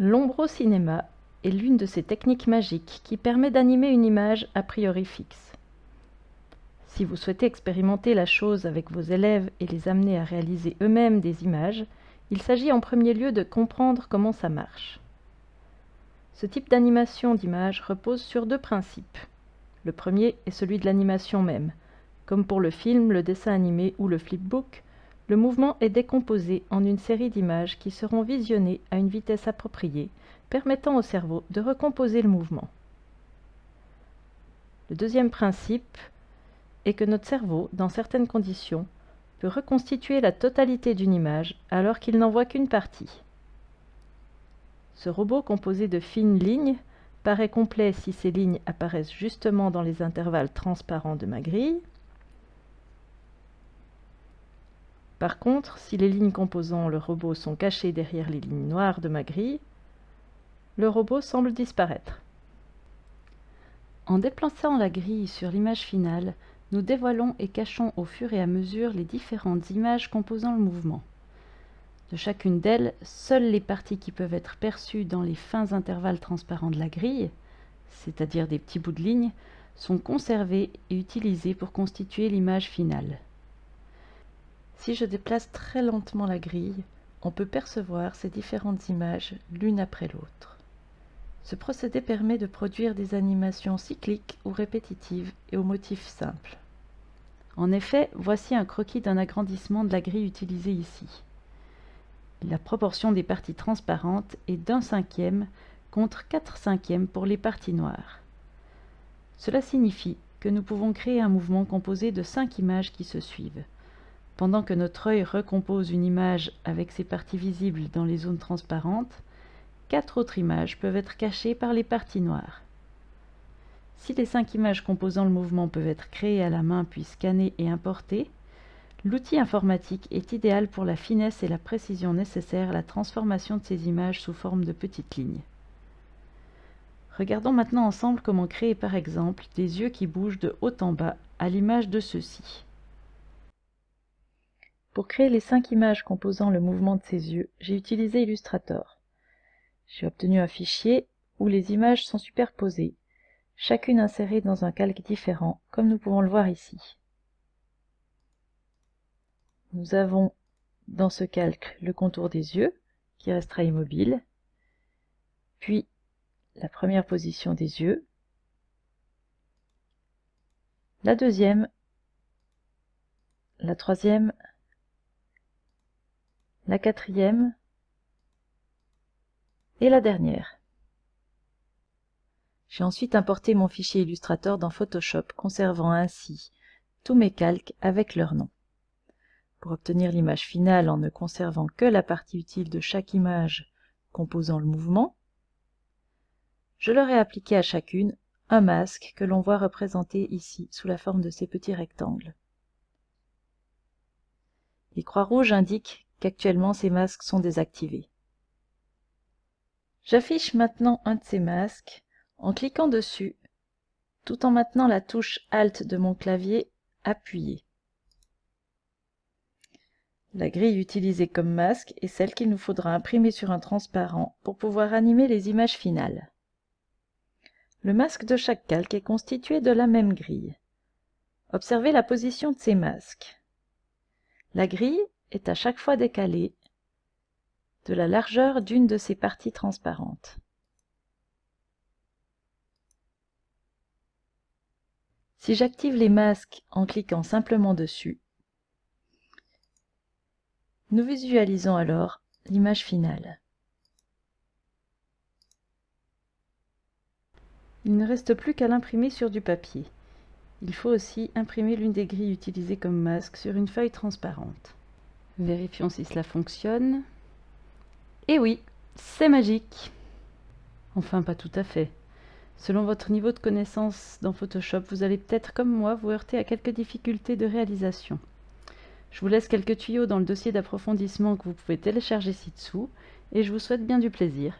L'ombrocinéma est l'une de ces techniques magiques qui permet d'animer une image a priori fixe. Si vous souhaitez expérimenter la chose avec vos élèves et les amener à réaliser eux-mêmes des images, il s'agit en premier lieu de comprendre comment ça marche. Ce type d'animation d'image repose sur deux principes. Le premier est celui de l'animation même. Comme pour le film, le dessin animé ou le flipbook, le mouvement est décomposé en une série d'images qui seront visionnées à une vitesse appropriée, permettant au cerveau de recomposer le mouvement. Le deuxième principe est que notre cerveau, dans certaines conditions, peut reconstituer la totalité d'une image alors qu'il n'en voit qu'une partie. Ce robot composé de fines lignes paraît complet si ces lignes apparaissent justement dans les intervalles transparents de ma grille. Par contre, si les lignes composant le robot sont cachées derrière les lignes noires de ma grille, le robot semble disparaître. En déplaçant la grille sur l'image finale, nous dévoilons et cachons au fur et à mesure les différentes images composant le mouvement. De chacune d'elles, seules les parties qui peuvent être perçues dans les fins intervalles transparents de la grille, c'est-à-dire des petits bouts de ligne, sont conservées et utilisées pour constituer l'image finale. Si je déplace très lentement la grille, on peut percevoir ces différentes images l'une après l'autre. Ce procédé permet de produire des animations cycliques ou répétitives et aux motifs simples. En effet, voici un croquis d'un agrandissement de la grille utilisée ici. La proportion des parties transparentes est d'1/5 contre 4/5 pour les parties noires. Cela signifie que nous pouvons créer un mouvement composé de 5 images qui se suivent. Pendant que notre œil recompose une image avec ses parties visibles dans les zones transparentes, 4 autres images peuvent être cachées par les parties noires. Si les 5 images composant le mouvement peuvent être créées à la main puis scannées et importées, l'outil informatique est idéal pour la finesse et la précision nécessaires à la transformation de ces images sous forme de petites lignes. Regardons maintenant ensemble comment créer par exemple des yeux qui bougent de haut en bas à l'image de ceux-ci. Pour créer les 5 images composant le mouvement de ces yeux, j'ai utilisé Illustrator. J'ai obtenu un fichier où les images sont superposées, chacune insérée dans un calque différent, comme nous pouvons le voir ici. Nous avons dans ce calque le contour des yeux, qui restera immobile, puis la première position des yeux, la deuxième, la troisième, la quatrième et la dernière. J'ai ensuite importé mon fichier Illustrator dans Photoshop, conservant ainsi tous mes calques avec leur nom. Pour obtenir l'image finale en ne conservant que la partie utile de chaque image composant le mouvement, je leur ai appliqué à chacune un masque que l'on voit représenté ici sous la forme de ces petits rectangles. Les croix rouges indiquent qu'actuellement ces masques sont désactivés. J'affiche maintenant un de ces masques en cliquant dessus, tout en maintenant la touche Alt de mon clavier appuyée. La grille utilisée comme masque est celle qu'il nous faudra imprimer sur un transparent pour pouvoir animer les images finales. Le masque de chaque calque est constitué de la même grille. Observez la position de ces masques. La grille est à chaque fois décalée de la largeur d'une de ces parties transparentes. Si j'active les masques en cliquant simplement dessus, nous visualisons alors l'image finale. Il ne reste plus qu'à l'imprimer sur du papier. Il faut aussi imprimer l'une des grilles utilisées comme masque sur une feuille transparente. Vérifions si cela fonctionne. Et oui, c'est magique! Enfin, pas tout à fait. Selon votre niveau de connaissance dans Photoshop, vous allez peut-être, comme moi, vous heurter à quelques difficultés de réalisation. Je vous laisse quelques tuyaux dans le dossier d'approfondissement que vous pouvez télécharger ci-dessous, et je vous souhaite bien du plaisir.